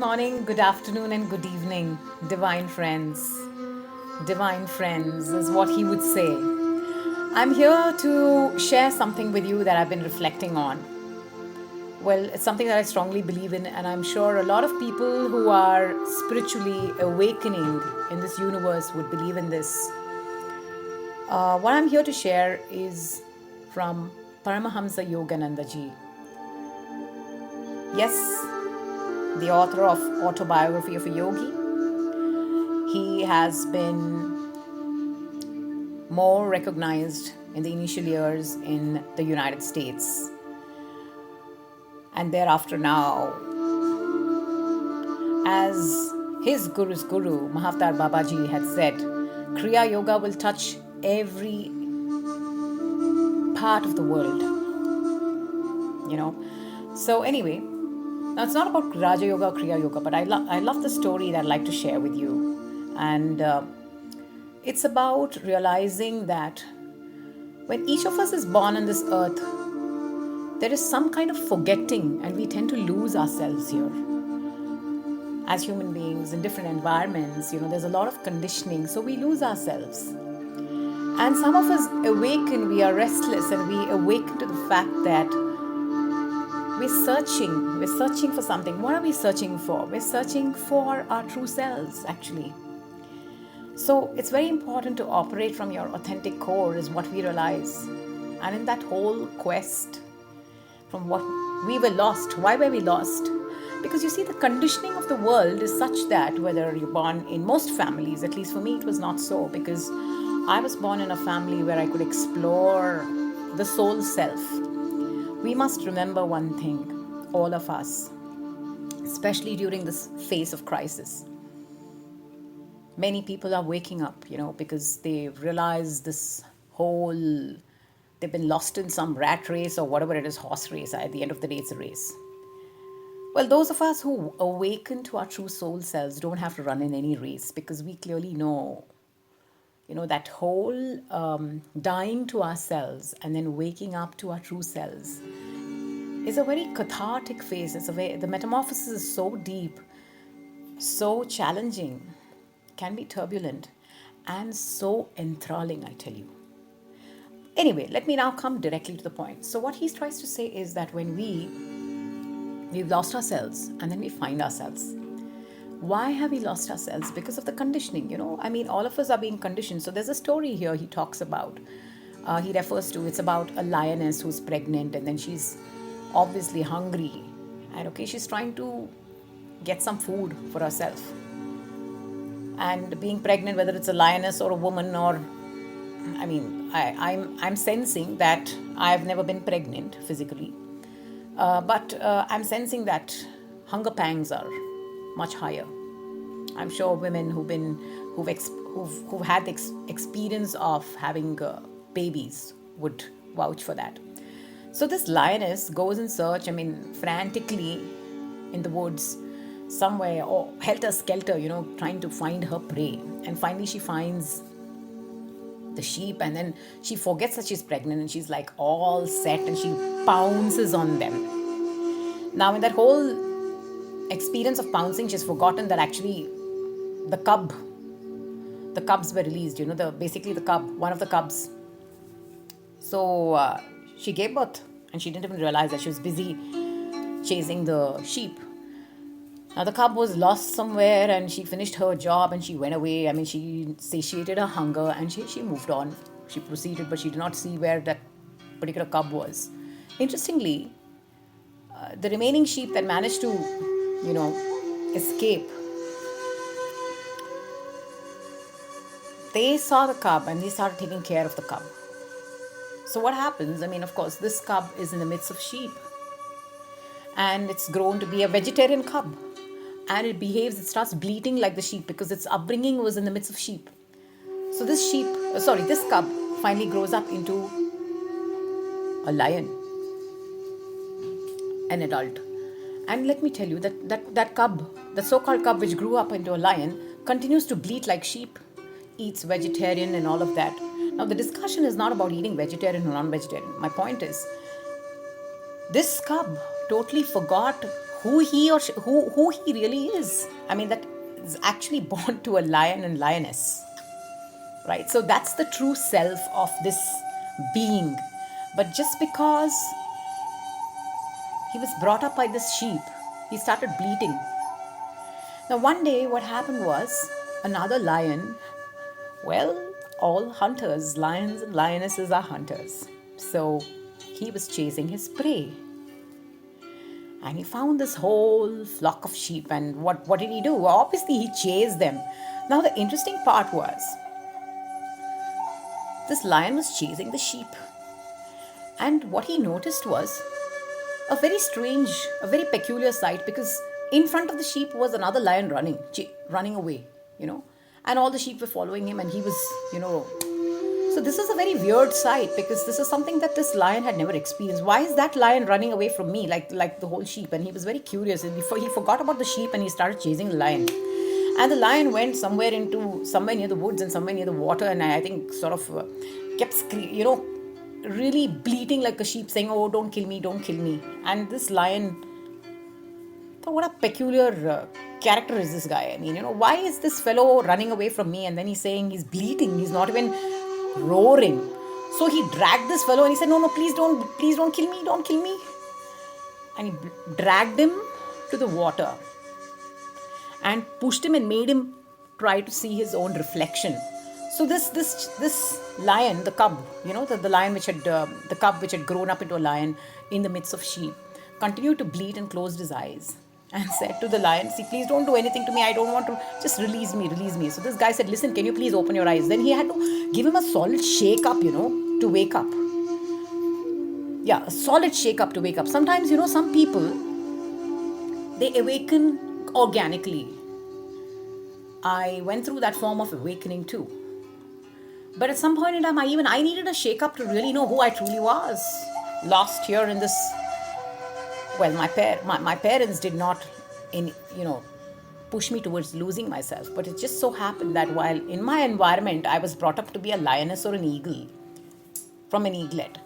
Morning, good afternoon, and good evening, divine friends. Divine friends is what he would say. I'm here to share something with you that I've been reflecting on. Well, it's something that I strongly believe in, and I'm sure a lot of people who are spiritually awakening in this universe would believe in this. What I'm here to share is from Paramahansa Yogananda ji. Yes, the author of Autobiography of a Yogi. He has been more recognized in the initial years in the United States. And thereafter now, as his guru's guru, Mahavtar Babaji, had said, Kriya Yoga will touch every part of the world. So anyway, now it's not about Raja Yoga or Kriya Yoga, but I love the story that I'd like to share with you. And it's about realizing that when each of us is born on this earth, there is some kind of forgetting, and we tend to lose ourselves here. As human beings in different environments, there's a lot of conditioning, so we lose ourselves. And some of us awaken, we are restless, and we awaken to the fact that we're searching for something. What are we searching for? We're searching for our true selves, actually. So it's very important to operate from your authentic core, is what we realize. And in that whole quest, from what we were lost, why were we lost? Because you see, the conditioning of the world is such that whether you're born in most families, at least for me, it was not so, because I was born in a family where I could explore the soul self. We must remember one thing, all of us, especially during this phase of crisis. Many people are waking up, because they realize they've been lost in some rat race or whatever it is, horse race. At the end of the day, it's a race. Well, those of us who awaken to our true soul selves don't have to run in any race, because we clearly know, that whole dying to ourselves and then waking up to our true selves is a very cathartic phase. The metamorphosis is so deep, so challenging, can be turbulent, and so enthralling, I tell you. Anyway, let me now come directly to the point. So what he tries to say is that when we've lost ourselves and then we find ourselves. Why have we lost ourselves? Because of the conditioning, all of us are being conditioned. So there's a story here he talks about. He refers to, it's about a lioness who's pregnant, and then she's obviously hungry. And she's trying to get some food for herself. And being pregnant, whether it's a lioness or a woman, or I'm sensing that I've never been pregnant physically, but I'm sensing that hunger pangs are much higher. I'm sure women who've had the experience of having babies would vouch for that. So this lioness goes in search, frantically in the woods somewhere, or helter-skelter, trying to find her prey. And finally she finds the sheep, and then she forgets that she's pregnant, and she's like all set, and she pounces on them. Now in that whole experience of pouncing, she's forgotten that actually the cubs were released, basically the cub, one of the cubs. So she gave birth, and she didn't even realize that she was busy chasing the sheep. Now the cub was lost somewhere, and she finished her job and she went away. She satiated her hunger, and she moved on. She proceeded, but she did not see where that particular cub was. Interestingly, the remaining sheep that managed to, escape, they saw the cub and they started taking care of the cub. So what happens? Of course, this cub is in the midst of sheep, and it's grown to be a vegetarian cub. And it starts bleating like the sheep, because its upbringing was in the midst of sheep. So this cub finally grows up into a lion, an adult. And let me tell you that cub, the so-called cub which grew up into a lion, continues to bleat like sheep, eats vegetarian and all of that. Now the discussion is not about eating vegetarian or non-vegetarian. My point is, this cub totally forgot who he or who he really is. I mean, that is actually born to a lion and lioness, right? So that's the true self of this being. But just because he was brought up by this sheep, he started bleating. Now, one day, what happened was another lion. Well, all hunters, lions and lionesses are hunters. So he was chasing his prey. And he found this whole flock of sheep. And what did he do? Well, obviously, he chased them. Now, the interesting part was this lion was chasing the sheep. And what he noticed was a very strange, a very peculiar sight, because in front of the sheep was another lion running away, and all the sheep were following him, and he was, So this is a very weird sight, because this is something that this lion had never experienced. Why is that lion running away from me like the whole sheep? And he was very curious. And he forgot about the sheep and he started chasing the lion. And the lion went somewhere near the woods and somewhere near the water, and I think sort of kept really bleating like a sheep, saying, "Oh, don't kill me, don't kill me." And this lion thought, what a peculiar character is this guy? I mean, why is this fellow running away from me? And then he's saying, he's bleating, he's not even roaring. So he dragged this fellow and he said, no, please don't kill me, don't kill me. And he dragged him to the water and pushed him and made him try to see his own reflection. So this lion, the cub, the lion the cub which had grown up into a lion in the midst of sheep, continued to bleat and closed his eyes and said to the lion, "See, please don't do anything to me. I don't want to. Just release me. So this guy said, "Listen, can you please open your eyes?" Then he had to give him a solid shake up, to wake up. Yeah, a solid shake up to wake up. Sometimes, some people, they awaken organically. I went through that form of awakening too. But at some point in time, I needed a shake up to really know who I truly was. Lost here in this. Well, my parents did not, push me towards losing myself. But it just so happened that while in my environment, I was brought up to be a lioness or an eagle, from an eaglet.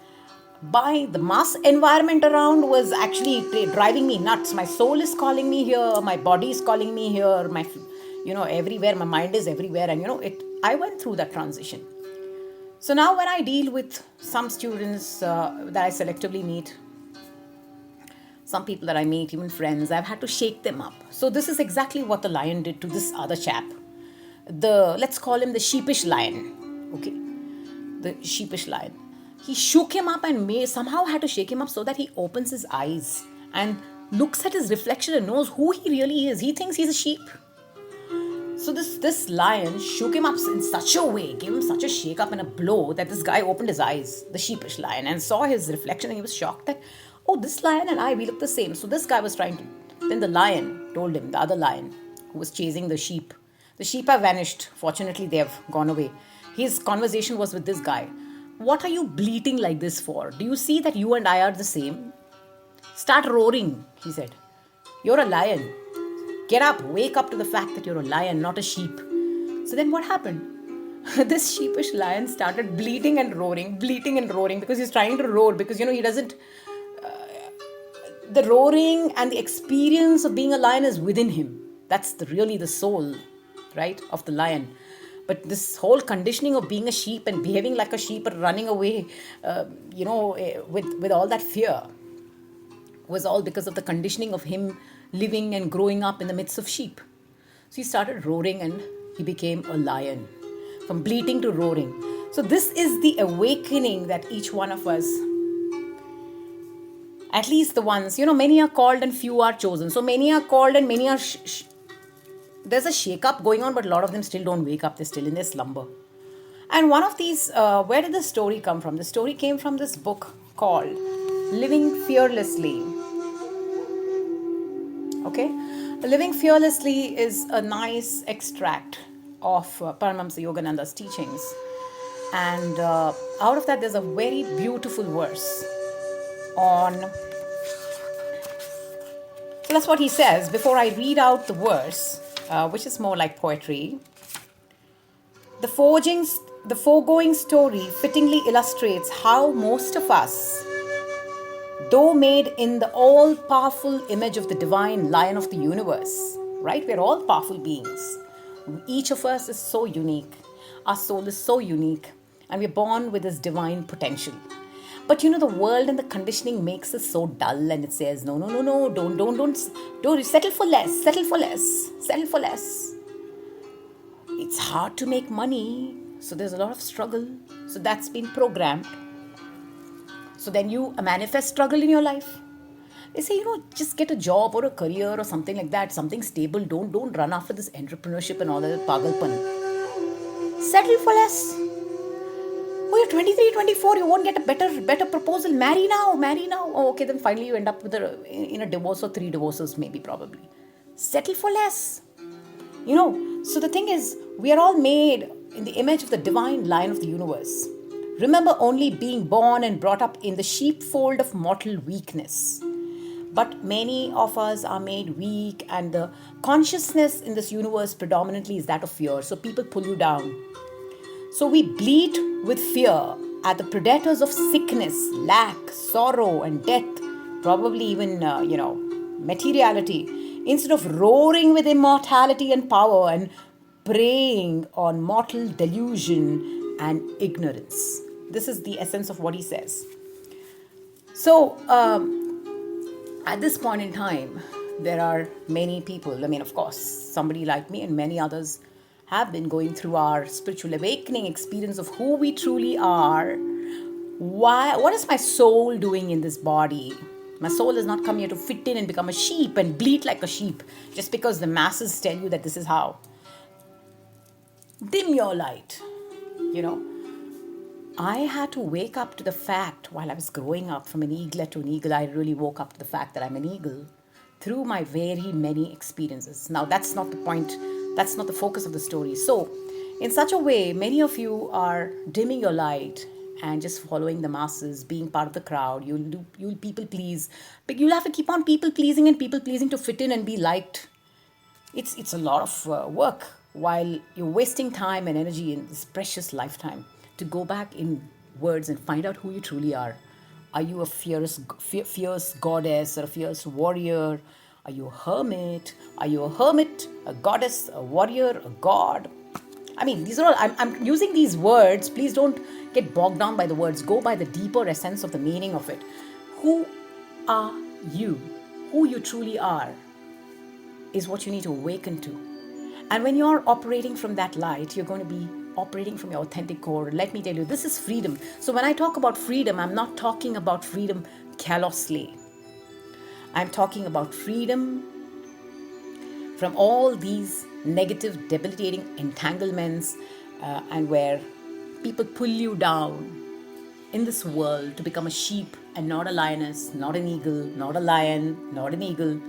By the mass environment around was actually driving me nuts. My soul is calling me here. My body is calling me here. Everywhere. My mind is everywhere. And, I went through that transition. So now when I deal with some students that I selectively meet, some people that I meet, even friends, I've had to shake them up. So this is exactly what the lion did to this other chap. Let's call him the Sheepish Lion. Okay? The Sheepish Lion. He shook him up and somehow had to shake him up so that he opens his eyes and looks at his reflection and knows who he really is. He thinks he's a sheep. So this lion shook him up in such a way, gave him such a shake up and a blow that this guy opened his eyes, the Sheepish Lion, and saw his reflection, and he was shocked that, oh, this lion and we look the same. So this guy was then the lion told him, the other lion who was chasing the sheep have vanished. Fortunately, they have gone away. His conversation was with this guy. What are you bleating like this for? Do you see that you and I are the same? Start roaring, he said. You're a lion. Get up, wake up to the fact that you're a lion, not a sheep. So then what happened? This sheepish lion started bleating and roaring because he's trying to roar because, he doesn't... the roaring and the experience of being a lion is within him. That's really the soul, right, of the lion. But this whole conditioning of being a sheep and behaving like a sheep and running away, with all that fear was all because of the conditioning of him living and growing up in the midst of sheep. So he started roaring and he became a lion, from bleating to roaring. So this is the awakening that each one of us, at least the ones, many are called and few are chosen. So many are called and many are... there's a shake-up going on, but a lot of them still don't wake up. They're still in their slumber. And one of these, where did the story come from? The story came from this book called Living Fearlessly. Okay? Living Fearlessly is a nice extract of Paramahansa Yogananda's teachings. And out of that, there's a very beautiful verse on... So that's what he says. Before I read out the verse, which is more like poetry, the foregoing story fittingly illustrates how most of us though made in the all-powerful image of the divine Lion of the universe, right? We're all powerful beings. Each of us is so unique. Our soul is so unique, and we're born with this divine potential. But the world and the conditioning makes us so dull, and it says, no, no, no, no, don't settle for less, settle for less, settle for less. It's hard to make money, so there's a lot of struggle. So that's been programmed. So then you manifest struggle in your life. They say, just get a job or a career or something like that, something stable. Don't run after this entrepreneurship and all that pagalpan. Settle for less. Oh, you're 23, 24, you won't get a better proposal. Marry now. Oh, okay, then finally you end up with in a divorce or 3 divorces, maybe, probably. Settle for less. So the thing is, we are all made in the image of the divine Lion of the universe. Remember only being born and brought up in the sheepfold of mortal weakness. But many of us are made weak, and the consciousness in this universe predominantly is that of fear. So people pull you down. So we bleat with fear at the predators of sickness, lack, sorrow, and death, probably even, materiality, instead of roaring with immortality and power and preying on mortal delusion and ignorance. This is the essence of what he says. So, at this point in time, there are many people, of course, somebody like me and many others have been going through our spiritual awakening experience of who we truly are. What is my soul doing in this body? My soul has not come here to fit in and become a sheep and bleat like a sheep just because the masses tell you that this is how. Dim your light. I had to wake up to the fact while I was growing up from an eaglet to an eagle. I really woke up to the fact that I'm an eagle through my very many experiences. Now, that's not the point. That's not the focus of the story. So, in such a way, many of you are dimming your light and just following the masses, being part of the crowd. You'll people please. But you'll have to keep on people pleasing and people pleasing to fit in and be liked. It's a lot of work while you're wasting time and energy in this precious lifetime to go back in words and find out who you truly are. Are you a fierce goddess or a fierce warrior? Are you a hermit? Are you a hermit, a goddess, a warrior, a god? These are all, I'm using these words. Please don't get bogged down by the words. Go by the deeper essence of the meaning of it. Who are you? Who you truly are is what you need to awaken to. And when you're operating from that light, you're going to be operating from your authentic core. Let me tell you, this is freedom. So when I talk about freedom, I'm not talking about freedom callously. I'm talking about freedom from all these negative, debilitating entanglements and where people pull you down in this world to become a sheep and not a lioness, not an eagle, not a lion, not an eagle.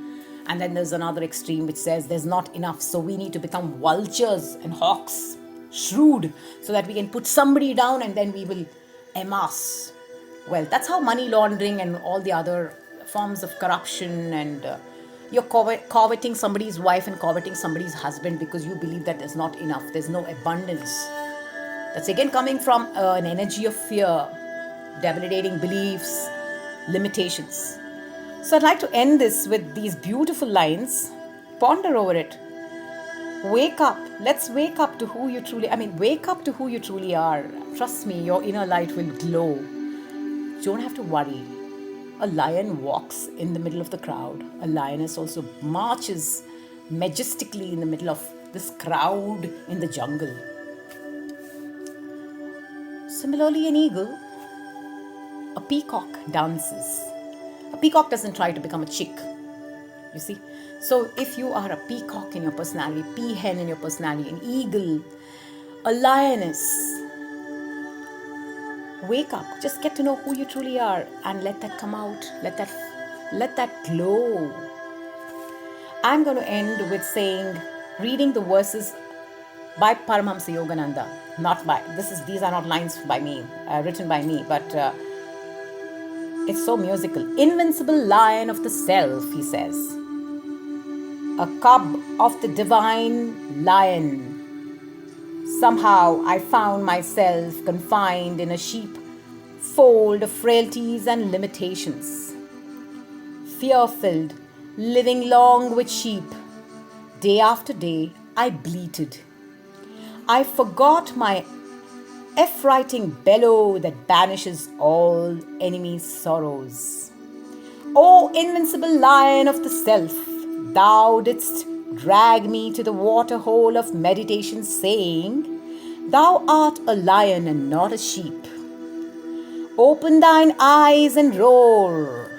And then there's another extreme which says there's not enough, so we need to become vultures and hawks, shrewd, so that we can put somebody down and then we will amass. Well, that's how money laundering and all the other forms of corruption and you're coveting somebody's wife and coveting somebody's husband because you believe that there's not enough, there's no abundance. That's again coming from an energy of fear, debilitating beliefs, limitations. So I'd like to end this with these beautiful lines. Ponder over it. Wake up. Let's wake up to who you truly, wake up to who you truly are. Trust me, your inner light will glow. You don't have to worry. A lion walks in the middle of the crowd. A lioness also marches majestically in the middle of this crowd in the jungle. Similarly, an eagle, a peacock dances. A peacock doesn't try to become a chick, you see. So if you are a peacock in your personality, peahen in your personality, an eagle, a lioness, wake up. Just get to know who you truly are and let that come out. Let that glow. I'm going to end with reading the verses by Paramahansa Yogananda. These are not lines by me, written by me, but it's so musical. Invincible Lion of the self, he says. A cub of the divine lion. Somehow I found myself confined in a sheep fold of frailties and limitations. fear-filled, living long with sheep. Day after day, I bleated. I forgot my effrighting bellow that banishes all enemies' sorrows. O invincible lion of the self, thou didst drag me to the waterhole of meditation, saying, Thou art a lion and not a sheep. Open thine eyes and roar.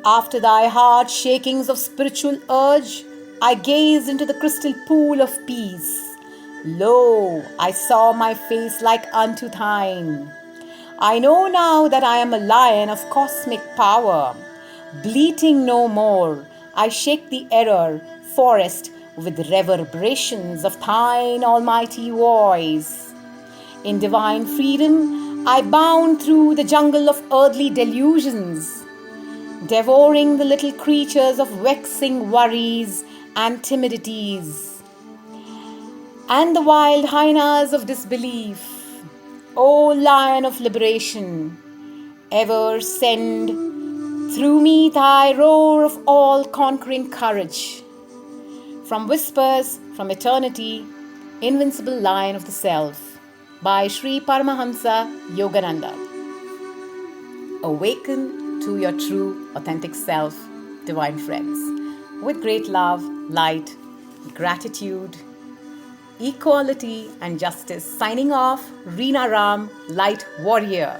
After thy hard shakings of spiritual urge, I gazed into the crystal pool of peace. Lo, I saw my face like unto thine. I know now that I am a lion of cosmic power. Bleating no more, I shake the error forest with reverberations of thine almighty voice. In divine freedom, I bound through the jungle of earthly delusions, devouring the little creatures of vexing worries and timidities, and the wild hyenas of disbelief. O Lion of liberation, ever send through me thy roar of all-conquering courage. From Whispers from Eternity, Invincible Lion of the Self, by Sri Paramahansa Yogananda. Awaken to your true, authentic self, divine friends. With great love, light, gratitude, equality and justice. Signing off, Reena Ram, Light Warrior.